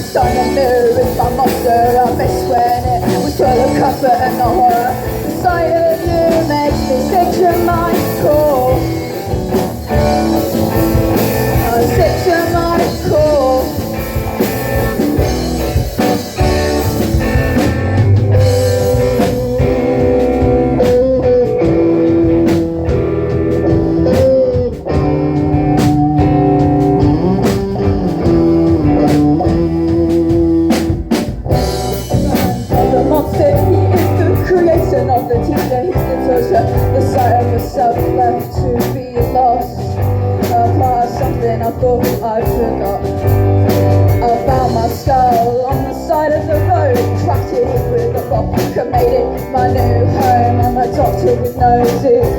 Stein and mirror is my monster. I miss when it was full of comfort and not horror. The sight of you makes me sick to my core. I'm sick to my core. Of the teacher, he's the torture. The sight of myself left to be lost. A part of something I thought I forgot. I found my skull on the side of the road, trapped it with a rock. I made it my new home. I'm a doctor with no zoo.